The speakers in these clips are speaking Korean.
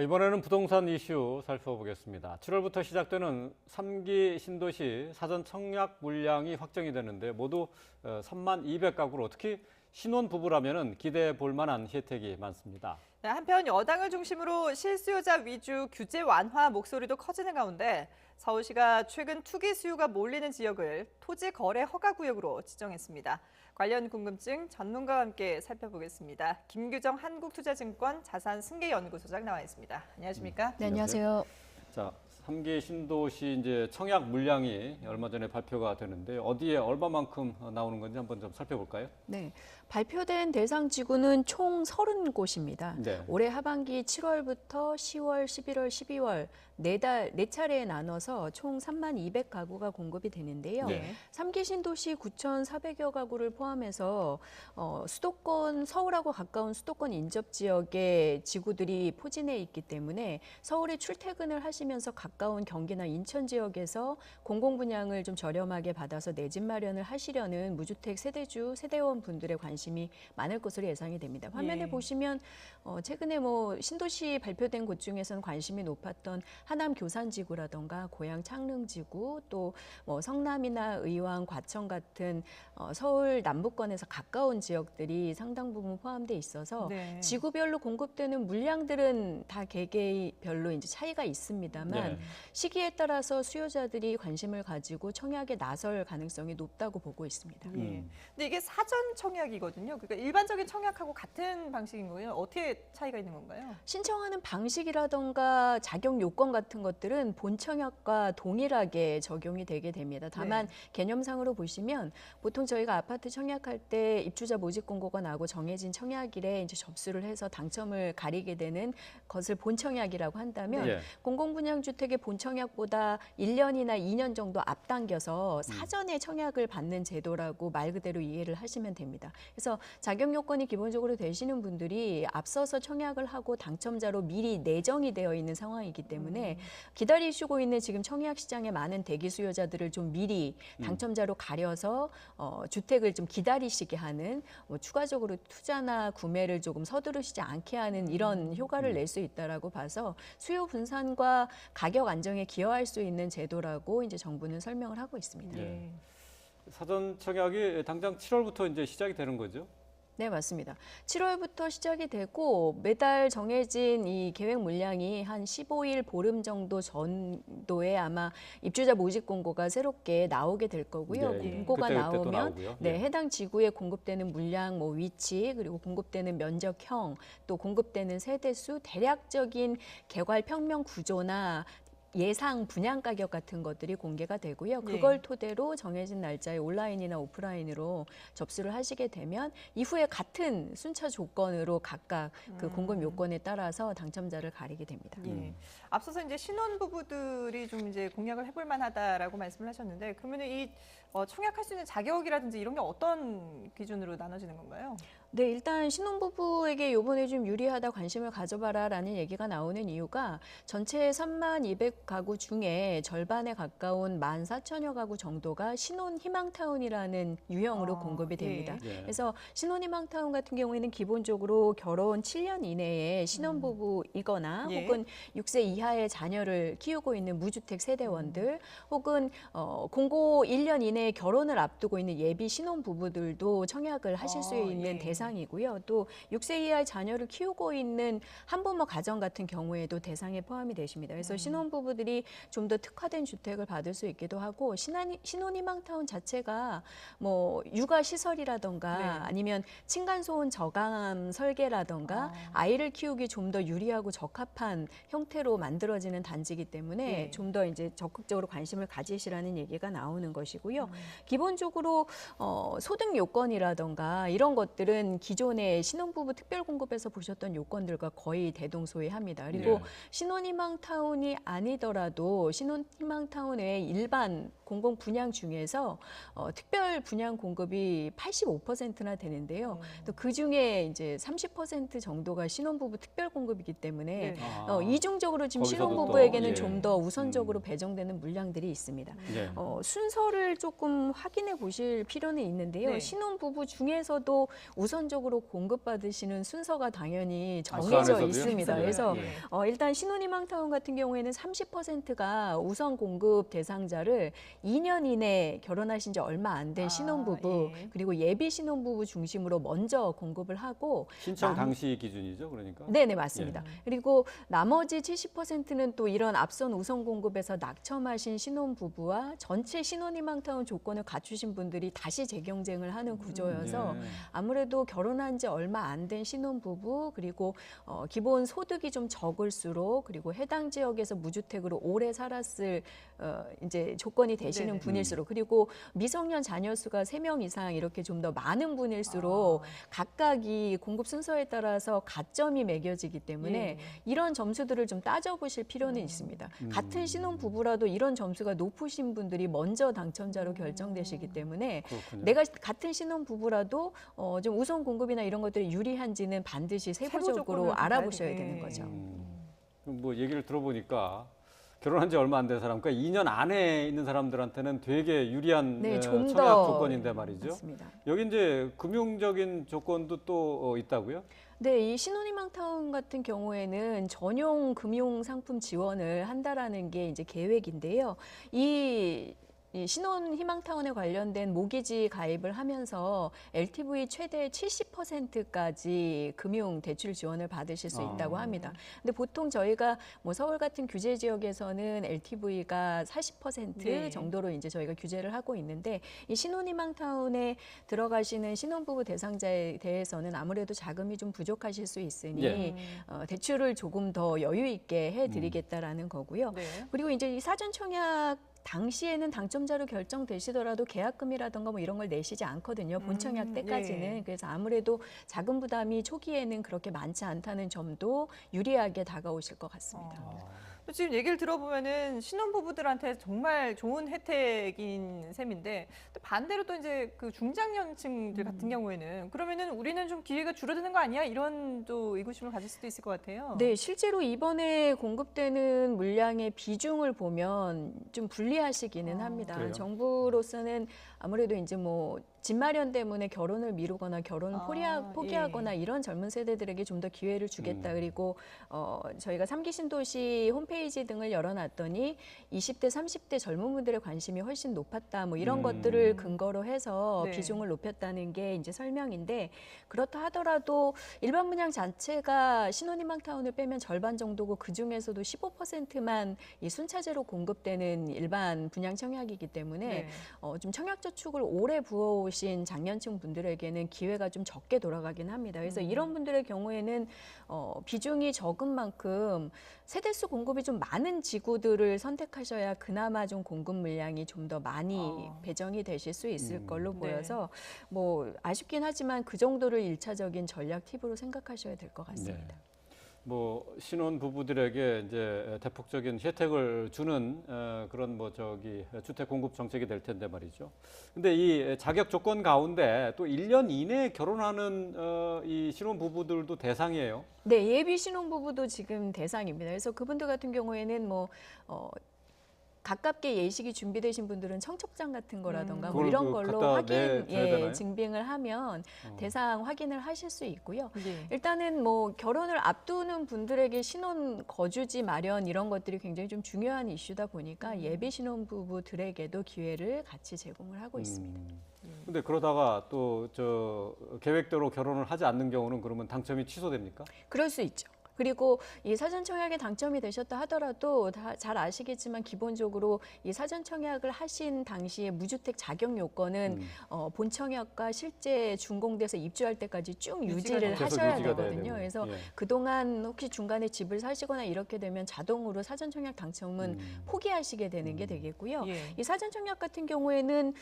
이번에는 부동산 이슈 살펴보겠습니다. 7월부터 시작되는 3기 신도시 사전 청약 물량이 확정이 되는데 모두 3만 200가구로 특히 신혼부부라면 기대해 볼 만한 혜택이 많습니다. 네, 한편 여당을 중심으로 실수요자 위주 규제 완화 목소리도 커지는 가운데 서울시가 최근 투기 수요가 몰리는 지역을 토지 거래 허가 구역으로 지정했습니다. 관련 궁금증 전문가와 함께 살펴보겠습니다. 김규정 한국투자증권 자산승계연구소장 나와 있습니다. 안녕하십니까? 네, 안녕하세요. 자, 3기 신도시 이제 청약 물량이 얼마 전에 발표가 되는데 어디에 얼마만큼 나오는 건지 한번 좀 살펴볼까요? 네, 발표된 대상 지구는 총 30곳입니다. 네. 올해 하반기 7월부터 10월, 11월, 12월 네 차례에 나눠서 총 3만 200가구가 공급이 되는데요. 네. 3기 신도시 9,400여 가구를 포함해서 수도권, 서울하고 가까운 수도권 인접 지역의 지구들이 포진해 있기 때문에 서울에 출퇴근을 하시면서 가까운 경기나 인천 지역에서 공공분양을 좀 저렴하게 받아서 내 집 마련을 하시려는 무주택 세대주, 세대원 분들의 관심이 많을 것으로 예상이 됩니다. 화면에 보시면 최근에 신도시 발표된 곳 중에서는 관심이 높았던 하남 교산지구라던가 고양 창릉지구, 또 성남이나 의왕, 과천 같은 서울 남부권에서 가까운 지역들이 상당 부분 포함돼 있어서 네. 지구별로 공급되는 물량들은 다 개개별로 이제 차이가 있습니다만 네. 시기에 따라서 수요자들이 관심을 가지고 청약에 나설 가능성이 높다고 보고 있습니다. 예. 근데 이게 사전 청약이거든요. 그러니까 일반적인 청약하고 같은 방식인 거예요. 어떻게 차이가 있는 건가요? 신청하는 방식이라던가 자격 요건 같은 것들은 본 청약과 동일하게 적용이 되게 됩니다. 다만 개념상으로 보시면 보통 저희가 아파트 청약할 때 입주자 모집 공고가 나고 정해진 청약일에 이제 접수를 해서 당첨을 가리게 되는 것을 본 청약이라고 한다면 네. 공공분양주택의 본 청약보다 1년이나 2년 정도 앞당겨서 사전에 청약을 받는 제도라고 말 그대로 이해를 하시면 됩니다. 그래서 자격 요건이 기본적으로 되시는 분들이 앞서서 청약을 하고 당첨자로 미리 내정이 되어 있는 상황이기 때문에 기다리시고 있는 지금 청약 시장에 많은 대기 수요자들을 좀 미리 당첨자로 가려서 주택을 좀 기다리시게 하는 추가적으로 투자나 구매를 조금 서두르시지 않게 하는 이런 효과를 낼 수 있다라고 봐서 수요 분산과 가격 안정에 기여할 수 있는 제도라고 이제 정부는 설명을 하고 있습니다. 네. 사전 청약이 당장 7월부터 이제 시작이 되는 거죠? 네, 맞습니다. 7월부터 시작이 되고 매달 정해진 이 계획 물량이 한 15일 보름 정도 전도에 아마 입주자 모집 공고가 새롭게 나오게 될 거고요. 네, 공고가 그때 또 나오면 나오고요. 네, 네. 해당 지구에 공급되는 물량, 위치, 그리고 공급되는 면적형, 또 공급되는 세대수, 대략적인 개발 평면 구조나 예상 분양 가격 같은 것들이 공개가 되고요. 그걸 토대로 정해진 날짜에 온라인이나 오프라인으로 접수를 하시게 되면 이후에 같은 순차 조건으로 각각 그 공급 요건에 따라서 당첨자를 가리게 됩니다. 예. 앞서서 이제 신혼부부들이 좀 이제 공약을 해볼 만하다라고 말씀을 하셨는데 그러면 이 청약할 수 있는 자격이라든지 이런 게 어떤 기준으로 나눠지는 건가요? 네, 일단 신혼부부에게 요번에 좀 유리하다 관심을 가져봐라라는 얘기가 나오는 이유가 전체 3만 200가구 중에 절반에 가까운 14,000여 가구 정도가 신혼희망타운이라는 유형으로 공급이 됩니다. 예. 그래서 신혼희망타운 같은 경우에는 기본적으로 결혼 7년 이내에 신혼부부이거나 혹은 6세 이하의 자녀를 키우고 있는 무주택 세대원들 혹은 공고 1년 이내에 결혼을 앞두고 있는 예비 신혼부부들도 청약을 하실 수 있는 대상이고요. 또 6세 이하의 자녀를 키우고 있는 한부모 가정 같은 경우에도 대상에 포함이 되십니다. 그래서 신혼부부들이 좀 더 특화된 주택을 받을 수 있기도 하고 신혼희망타운 자체가 육아 시설이라던가 아니면 층간소음 저감 설계라던가 아이를 키우기 좀 더 유리하고 적합한 형태로 만들어지는 단지이기 때문에 좀 더 이제 적극적으로 관심을 가지시라는 얘기가 나오는 것이고요. 기본적으로 소득 요건이라던가 이런 것들은 기존의 신혼부부 특별공급에서 보셨던 요건들과 거의 대동소이합니다. 그리고 신혼희망타운이 아니더라도 신혼희망타운 외에 일반 공공 분양 중에서 특별 분양 공급이 85%나 되는데요. 또 그 중에 이제 30% 정도가 신혼부부 특별 공급이기 때문에 네. 이중적으로 지금 거기서도 신혼부부에게는 또, 좀 더 우선적으로 배정되는 물량들이 있습니다. 예. 순서를 조금 확인해 보실 필요는 있는데요. 네. 신혼부부 중에서도 우선적으로 공급받으시는 순서가 당연히 그 정해져 안에서도요? 있습니다. 네. 그래서 예. 일단 신혼희망타운 같은 경우에는 30%가 우선 공급 대상자를 2년 이내 결혼하신 지 얼마 안 된 신혼부부 예. 그리고 예비 신혼부부 중심으로 먼저 공급을 하고 신청 당시 기준이죠, 그러니까. 네네 맞습니다. 그리고 나머지 70%는 또 이런 앞선 우선 공급에서 낙첨하신 신혼부부와 전체 신혼희망타운 조건을 갖추신 분들이 다시 재경쟁을 하는 구조여서 예. 아무래도 결혼한 지 얼마 안 된 신혼부부 그리고 기본 소득이 좀 적을수록 그리고 해당 지역에서 무주택으로 오래 살았을 이제 조건이 되시는 네네. 분일수록 그리고 미성년 자녀 수가 3명 이상 이렇게 좀 더 많은 분일수록 각각이 공급 순서에 따라서 가점이 매겨지기 때문에 예. 이런 점수들을 좀 따져보실 필요는 있습니다. 같은 신혼 부부라도 이런 점수가 높으신 분들이 먼저 당첨자로 결정되시기 때문에 그렇군요. 내가 같은 신혼 부부라도 좀 우선 공급이나 이런 것들이 유리한지는 반드시 세부적으로 조건을 좀 알아보셔야 봐야 되는 돼. 거죠. 그럼 뭐 얘기를 들어보니까 결혼한 지 얼마 안 된 사람, 그러니까 2년 안에 있는 사람들한테는 되게 유리한 네, 좀 청약 더 조건인데 말이죠. 맞습니다. 여기 이제 금융적인 조건도 또 있다고요? 네, 이 신혼희망타운 같은 경우에는 전용 금융 상품 지원을 한다라는 게 이제 계획인데요. 이 신혼희망타운에 관련된 모기지 가입을 하면서 LTV 최대 70%까지 금융 대출 지원을 받으실 수 있다고 합니다. 근데 보통 저희가 뭐 서울 같은 규제 지역에서는 LTV가 40% 네. 정도로 이제 저희가 규제를 하고 있는데 이 신혼희망타운에 들어가시는 신혼부부 대상자에 대해서는 아무래도 자금이 좀 부족하실 수 있으니 예. 대출을 조금 더 여유 있게 해드리겠다라는 거고요. 네. 그리고 이제 이 사전 청약 당시에는 당첨자로 결정되시더라도 계약금이라든가 뭐 이런 걸 내시지 않거든요. 본청약 때까지는. 예. 그래서 아무래도 자금 부담이 초기에는 그렇게 많지 않다는 점도 유리하게 다가오실 것 같습니다. 지금 얘기를 들어보면은 신혼부부들한테 정말 좋은 혜택인 셈인데 또 반대로 또 이제 그 중장년층들 같은 경우에는 그러면은 우리는 좀 기회가 줄어드는 거 아니야? 이런 또 의구심을 가질 수도 있을 것 같아요. 네, 실제로 이번에 공급되는 물량의 비중을 보면 좀 불리하시기는 합니다. 그래요? 정부로서는 아무래도 이제 뭐 집 마련 때문에 결혼을 미루거나 결혼을 포기하거나 이런 젊은 세대들에게 좀 더 기회를 주겠다. 그리고 저희가 3기 신도시 홈페이지 등을 열어놨더니 20대, 30대 젊은 분들의 관심이 훨씬 높았다. 뭐 이런 것들을 근거로 해서 네. 비중을 높였다는 게 이제 설명인데 그렇다 하더라도 일반 분양 자체가 신혼희망타운을 빼면 절반 정도고 그 중에서도 15%만 이 순차제로 공급되는 일반 분양 청약이기 때문에 네. 좀 청약 저축을 오래 부어오신 장년층 분들에게는 기회가 좀 적게 돌아가긴 합니다. 그래서 이런 분들의 경우에는 비중이 적은 만큼 세대수 공급이 좀 많은 지구들을 선택하셔야 그나마 좀 공급 물량이 좀 더 많이 배정이 되실 수 있을 걸로 네. 보여서 뭐 아쉽긴 하지만 그 정도를 일차적인 전략 팁으로 생각하셔야 될 것 같습니다. 네. 뭐 신혼 부부들에게 이제 대폭적인 혜택을 주는 그런 뭐 저기 주택 공급 정책이 될 텐데 말이죠. 근데 이 자격 조건 가운데 또 1년 이내에 결혼하는 이 신혼 부부들도 대상이에요. 네, 예비 신혼부부도 지금 대상입니다. 그래서 그분들 같은 경우에는 뭐 가깝게 예식이 준비되신 분들은 청첩장 같은 거라던가 뭐 그걸 이런 그 걸로 갖다 확인, 내줘야 되나요? 증빙을 하면 대상 확인을 하실 수 있고요. 예. 일단은 뭐 결혼을 앞두는 분들에게 신혼 거주지 마련 이런 것들이 굉장히 좀 중요한 이슈다 보니까 예비 신혼부부들에게도 기회를 같이 제공을 하고 있습니다. 근데 그러다가 또 저 계획대로 결혼을 하지 않는 경우는 그러면 당첨이 취소됩니까? 그럴 수 있죠. 그리고 이 사전 청약에 당첨이 되셨다 하더라도 다 잘 아시겠지만 기본적으로 이 사전 청약을 하신 당시에 무주택 자격 요건은 본 청약과 실제 준공돼서 입주할 때까지 쭉 유지를 계속 하셔야 유지가 돼야 되거든요. 되고. 그래서 예. 그동안 혹시 중간에 집을 사시거나 이렇게 되면 자동으로 사전 청약 당첨은 포기하시게 되는 게 되겠고요. 예. 이 사전 청약 같은 경우에는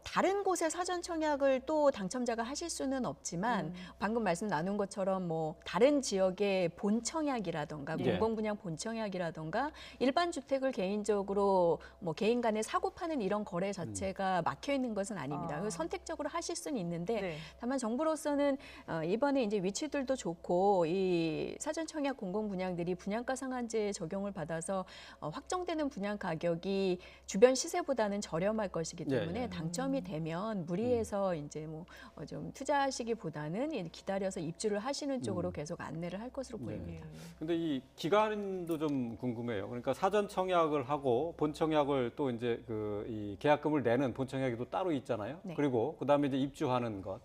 다른 곳에 사전 청약을 또 당첨자가 하실 수는 없지만 방금 말씀 나눈 것처럼 뭐 다른 지역에 본청약이라던가 예. 공공분양 본청약이라던가 일반 주택을 개인적으로 뭐 개인 간에 사고 파는 이런 거래 자체가 막혀 있는 것은 아닙니다. 그래서 선택적으로 하실 수는 있는데 네. 다만 정부로서는 이번에 이제 위치들도 좋고 이 사전 청약 공공 분양들이 분양가 상한제 적용을 받아서 확정되는 분양 가격이 주변 시세보다는 저렴할 것이기 때문에 예, 예. 당첨이 되면 무리해서 이제 뭐 좀 투자하시기보다는 기다려서 입주를 하시는 쪽으로 계속 안내를 할 것으로 보입니다. 근데 이 기간도 좀 궁금해요. 그러니까 사전 청약을 하고 본 청약을 또 이제 이 계약금을 내는 본 청약이 또 따로 있잖아요. 네. 그리고 그다음에 이제 입주하는 것.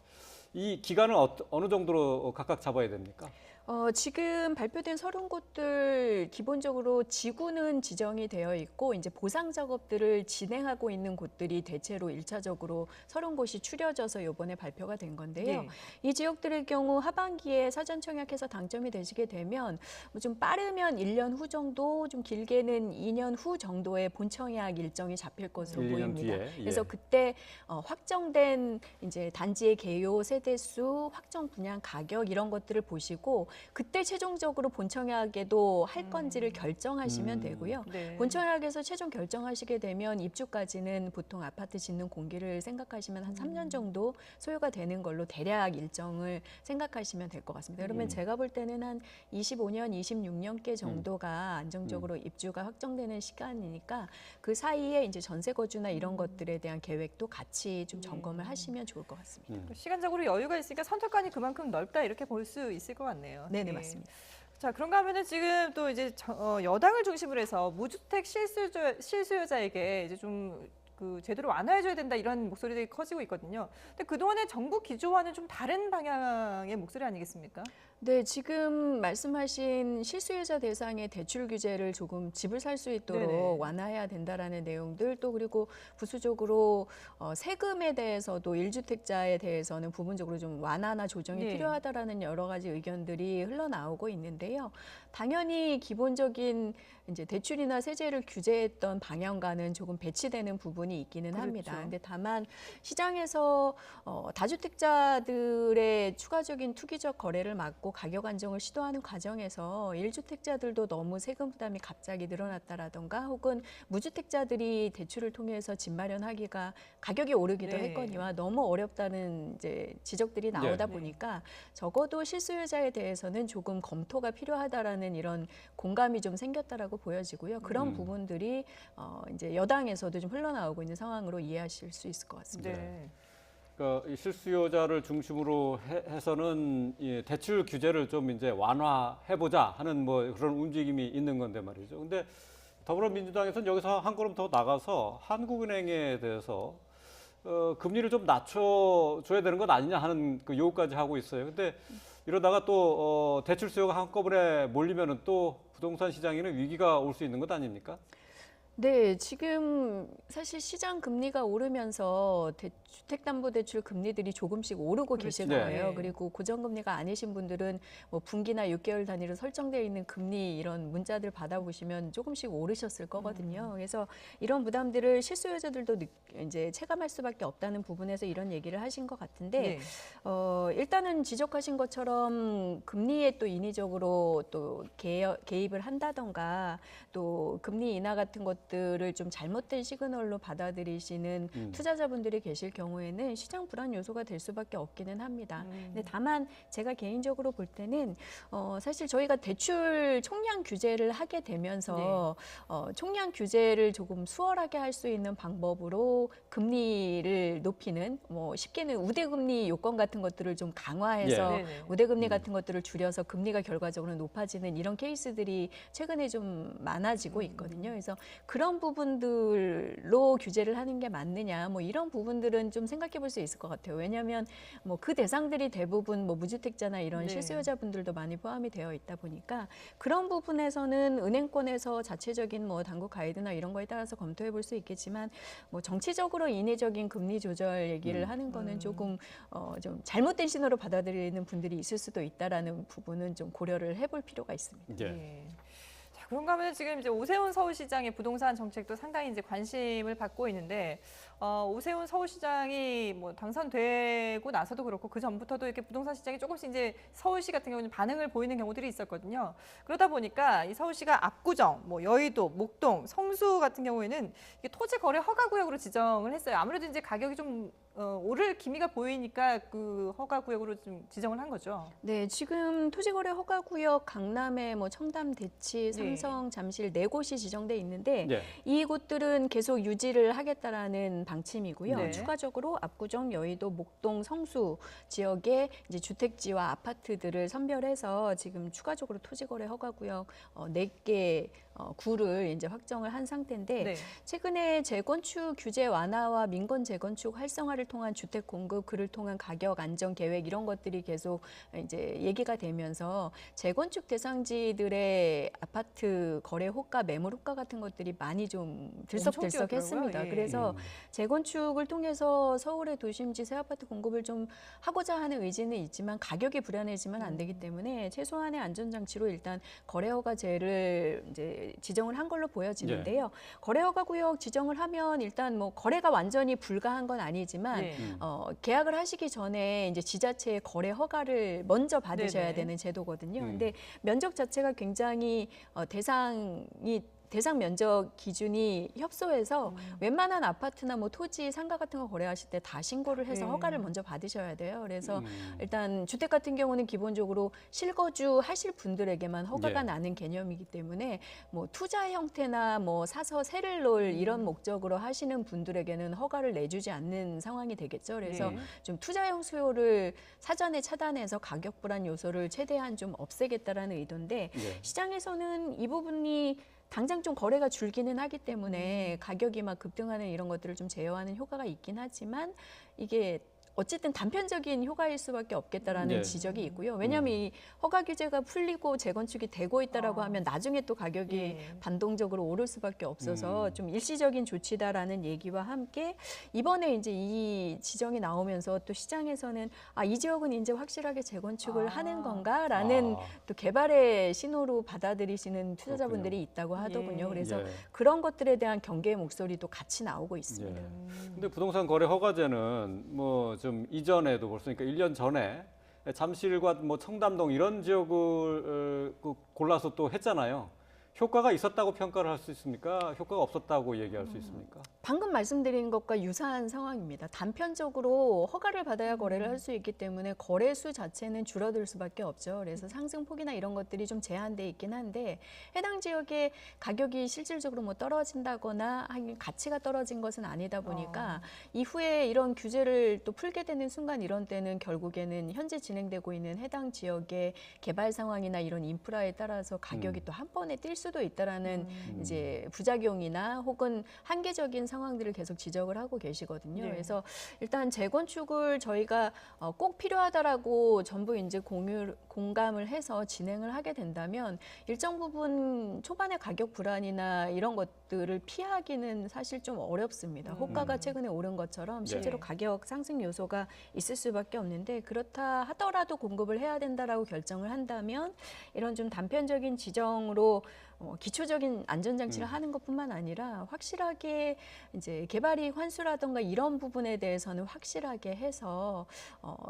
이 기간은 어느 정도로 각각 잡아야 됩니까? 지금 발표된 30곳들 기본적으로 지구는 지정이 되어 있고 이제 보상 작업들을 진행하고 있는 곳들이 대체로 1차적으로 30곳이 추려져서 이번에 발표가 된 건데요. 네. 이 지역들의 경우 하반기에 사전 청약해서 당첨이 되시게 되면 뭐좀 빠르면 1년 후 정도, 좀 길게는 2년 후 정도의 본청약 일정이 잡힐 것으로 1, 2년 보입니다. 뒤에. 예. 그래서 그때 확정된 이제 단지의 개요, 세대수, 확정 분양 가격 이런 것들을 보시고 그때 최종적으로 본청약에도 할 건지를 결정하시면 되고요. 네. 본청약에서 최종 결정하시게 되면 입주까지는 보통 아파트 짓는 공기를 생각하시면 한 3년 정도 소요가 되는 걸로 대략 일정을 생각하시면 될 것 같습니다. 그러면 제가 볼 때는 한 25년, 26년께 정도가 안정적으로 입주가 확정되는 시간이니까 그 사이에 이제 전세 거주나 이런 것들에 대한 계획도 같이 좀 점검을 하시면 좋을 것 같습니다. 시간적으로 여유가 있으니까 선택관이 그만큼 넓다 이렇게 볼 수 있을 것 같네요. 네네, 예. 맞습니다. 자, 그런가 하면은 지금 또 이제 여당을 중심으로 해서 무주택 실수요자에게 이제 좀 제도를 완화해줘야 된다 이런 목소리들이 커지고 있거든요. 근데 그동안의 정부 기조와는 좀 다른 방향의 목소리 아니겠습니까? 네, 지금 말씀하신 실수요자 대상의 대출 규제를 조금 집을 살 수 있도록 네네. 완화해야 된다라는 내용들, 또 그리고 부수적으로 세금에 대해서도 1주택자에 대해서는 부분적으로 좀 완화나 조정이 네. 필요하다라는 여러 가지 의견들이 흘러나오고 있는데요. 당연히 기본적인 이제 대출이나 세제를 규제했던 방향과는 조금 배치되는 부분이 있기는 합니다. 그렇죠. 근데 다만 시장에서 다주택자들의 추가적인 투기적 거래를 막고 가격 안정을 시도하는 과정에서 1주택자들도 너무 세금 부담이 갑자기 늘어났다라던가 혹은 무주택자들이 대출을 통해서 집 마련하기가 가격이 오르기도 네. 했거니와 너무 어렵다는 이제 지적들이 나오다 네. 보니까 적어도 실수요자에 대해서는 조금 검토가 필요하다라는 이런 공감이 좀 생겼다라고 보여지고요. 그런 부분들이 이제 여당에서도 좀 흘러나오고 있는 상황으로 이해하실 수 있을 것 같습니다. 네. 그러니까 이 실수요자를 중심으로 해서는 이 대출 규제를 좀 이제 완화해보자 하는 뭐 그런 움직임이 있는 건데 말이죠. 근데 더불어민주당에서는 여기서 한 걸음 더 나가서 한국은행에 대해서 금리를 좀 낮춰줘야 되는 것 아니냐 하는 그 요구까지 하고 있어요. 근데 이러다가 또 대출 수요가 한꺼번에 몰리면은 또 부동산 시장에는 위기가 올 수 있는 것 아닙니까? 네, 지금 사실 시장 금리가 오르면서 주택담보대출 금리들이 조금씩 오르고 계실 네. 거예요. 그리고 고정금리가 아니신 분들은 뭐 분기나 6개월 단위로 설정되어 있는 금리 이런 문자들 받아보시면 조금씩 오르셨을 거거든요. 그래서 이런 부담들을 실수요자들도 이제 체감할 수밖에 없다는 부분에서 이런 얘기를 하신 것 같은데 네. 일단은 지적하신 것처럼 금리에 또 인위적으로 또 개입을 한다던가 또 금리 인하 같은 것들을 좀 잘못된 시그널로 받아들이시는 투자자분들이 계실 경우에는 시장 불안 요소가 될 수밖에 없기는 합니다. 근데 다만 제가 개인적으로 볼 때는 사실 저희가 대출 총량 규제를 하게 되면서 총량 규제를 조금 수월하게 할 수 있는 방법으로 금리를 높이는 뭐 쉽게는 우대금리 요건 같은 것들을 좀 강화해서 예. 네네. 우대금리 같은 것들을 줄여서 금리가 결과적으로 높아지는 이런 케이스들이 최근에 좀 많아지고 있거든요. 그래서 그런 부분들로 규제를 하는 게 맞느냐, 뭐 이런 부분들은 좀 생각해 볼 수 있을 것 같아요. 왜냐하면 뭐 그 대상들이 대부분 뭐 무주택자나 이런 네. 실수요자분들도 많이 포함이 되어 있다 보니까 그런 부분에서는 은행권에서 자체적인 뭐 당국 가이드나 이런 거에 따라서 검토해 볼 수 있겠지만 뭐 정치적으로 인위적인 금리 조절 얘기를 하는 거는 조금 좀 잘못된 신호로 받아들이는 분들이 있을 수도 있다라는 부분은 좀 고려를 해볼 필요가 있습니다. 예. 예. 자, 그런가 하면 지금 이제 오세훈 서울시장의 부동산 정책도 상당히 이제 관심을 받고 있는데 오세훈 서울시장이 뭐 당선되고 나서도 그렇고 그 전부터도 이렇게 부동산 시장이 조금씩 이제 서울시 같은 경우는 반응을 보이는 경우들이 있었거든요. 그러다 보니까 이 서울시가 압구정, 뭐 여의도, 목동, 성수 같은 경우에는 이게 토지 거래 허가 구역으로 지정을 했어요. 아무래도 이제 가격이 좀 오를 기미가 보이니까 그 허가 구역으로 좀 지정을 한 거죠. 네, 지금 토지거래 허가구역 강남에 뭐 청담, 대치, 삼성, 잠실 네 곳이 지정돼 있는데 네. 이곳들은 계속 유지를 하겠다라는 방침이고요. 네. 추가적으로 압구정, 여의도, 목동, 성수 지역에 이제 주택지와 아파트들을 선별해서 지금 추가적으로 토지거래 허가구역 4개 구를 이제 확정을 한 상태인데 네. 최근에 재건축 규제 완화와 민간 재건축 활성화를 통한 주택 공급, 그를 통한 가격 안정 계획 이런 것들이 계속 이제 얘기가 되면서 재건축 대상지들의 아파트 거래 호가, 매물 호가 같은 것들이 많이 좀 들썩들썩했습니다. 예. 그래서 재건축을 통해서 서울의 도심지 새 아파트 공급을 좀 하고자 하는 의지는 있지만 가격이 불안해지면 안 되기 때문에 최소한의 안전장치로 일단 거래 허가제를 이제 지정을 한 걸로 보여지는데요. 거래 허가 구역 지정을 하면 일단 뭐 거래가 완전히 불가한 건 아니지만 예. 계약을 하시기 전에 이제 지자체의 거래 허가를 먼저 받으셔야 네네. 되는 제도거든요. 근데 면적 자체가 굉장히 대상 면적 기준이 협소해서 웬만한 아파트나 뭐 토지, 상가 같은 거 거래하실 때 다 신고를 해서 네. 허가를 먼저 받으셔야 돼요. 그래서 일단 주택 같은 경우는 기본적으로 실거주 하실 분들에게만 허가가 예. 나는 개념이기 때문에 뭐 투자 형태나 뭐 사서 세를 놓을 이런 목적으로 하시는 분들에게는 허가를 내주지 않는 상황이 되겠죠. 그래서 네. 좀 투자형 수요를 사전에 차단해서 가격 불안 요소를 최대한 좀 없애겠다라는 의도인데 네. 시장에서는 이 부분이 당장 좀 거래가 줄기는 하기 때문에 가격이 막 급등하는 이런 것들을 좀 제어하는 효과가 있긴 하지만 이게 어쨌든 단편적인 효과일 수밖에 없겠다라는 네. 지적이 있고요. 왜냐하면 이 허가 규제가 풀리고 재건축이 되고 있다라고 하면 나중에 또 가격이 예. 반동적으로 오를 수밖에 없어서 좀 일시적인 조치다라는 얘기와 함께 이번에 이제 이 지정이 나오면서 또 시장에서는 이 지역은 이제 확실하게 재건축을 하는 건가라는 또 개발의 신호로 받아들이시는 투자자분들이 있다고 하더군요. 예. 그래서 예. 그런 것들에 대한 경계의 목소리도 같이 나오고 있습니다. 예. 근데 부동산 거래 허가제는 뭐 좀 이전에도 벌써 그러니까 1년 전에 잠실과 뭐 청담동 이런 지역을 골라서 또 했잖아요. 효과가 있었다고 평가를 할 수 있습니까? 효과가 없었다고 얘기할 수 있습니까? 방금 말씀드린 것과 유사한 상황입니다. 단편적으로 허가를 받아야 거래를 할 수 있기 때문에 거래 수 자체는 줄어들 수밖에 없죠. 그래서 상승폭이나 이런 것들이 좀 제한돼 있긴 한데 해당 지역의 가격이 실질적으로 뭐 떨어진다거나 가치가 떨어진 것은 아니다 보니까 이후에 이런 규제를 또 풀게 되는 순간 이런 때는 결국에는 현재 진행되고 있는 해당 지역의 개발 상황이나 이런 인프라에 따라서 가격이 또 한 번에 뛸 수도 있다라는 이제 부작용이나 혹은 한계적인 상황들을 계속 지적을 하고 계시거든요. 네. 그래서 일단 재건축을 저희가 꼭 필요하다라고 전부 이제 공감을 해서 진행을 하게 된다면 일정 부분 초반에 가격 불안이나 이런 것들을 피하기는 사실 좀 어렵습니다. 호가가 최근에 오른 것처럼 실제로 네. 가격 상승 요소가 있을 수밖에 없는데 그렇다 하더라도 공급을 해야 된다라고 결정을 한다면 이런 좀 단편적인 지정으로 기초적인 안전장치를 하는 것뿐만 아니라 확실하게 이제 개발이 환수라든가 이런 부분에 대해서는 확실하게 해서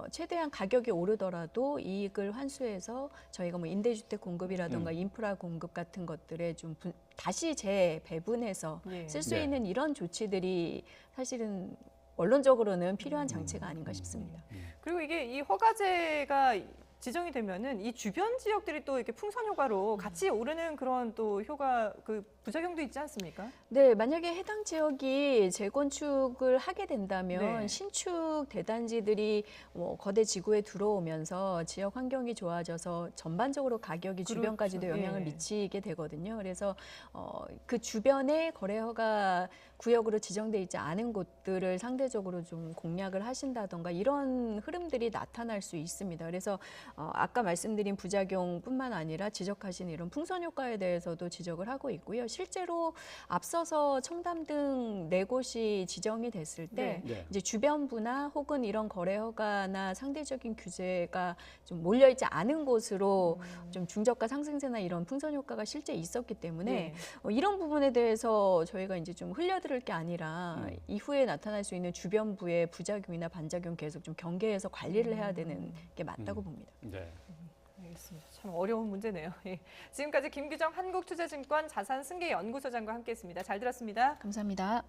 최대한 가격이 오르더라도 이익을 환수해서 저희가 뭐 임대주택 공급이라든가 인프라 공급 같은 것들에 좀 다시 재배분해서 예. 쓸 수 네. 있는 이런 조치들이 사실은 원론적으로는 필요한 장치가 아닌가 싶습니다. 그리고 이게 이 허가제가 지정이 되면은 이 주변 지역들이 또 이렇게 풍선 효과로 같이 오르는 그런 또 효과 그 부작용도 있지 않습니까? 네, 만약에 해당 지역이 재건축을 하게 된다면 네. 신축 대단지들이 거대 지구에 들어오면서 지역 환경이 좋아져서 전반적으로 가격이 그렇죠. 주변까지도 영향을 예. 미치게 되거든요. 그래서 그 주변에 거래 허가 구역으로 지정돼 있지 않은 곳들을 상대적으로 좀 공략을 하신다던가 이런 흐름들이 나타날 수 있습니다. 그래서 아까 말씀드린 부작용뿐만 아니라 지적하신 이런 풍선 효과에 대해서도 지적을 하고 있고요. 실제로 앞서서 청담 등 4곳이 지정이 됐을 때 네. 이제 주변부나 혹은 이런 거래 허가나 상대적인 규제가 좀 몰려있지 않은 곳으로 좀 중저가 상승세나 이런 풍선 효과가 실제 있었기 때문에 이런 부분에 대해서 저희가 이제 좀 흘려들을 게 아니라 이후에 나타날 수 있는 주변부의 부작용이나 반작용 계속 좀 경계해서 관리를 해야 되는 게 맞다고 봅니다. 네. 알겠습니다. 참 어려운 문제네요. 예. 지금까지 김규정 한국투자증권 자산승계연구소장과 함께했습니다. 잘 들었습니다. 감사합니다.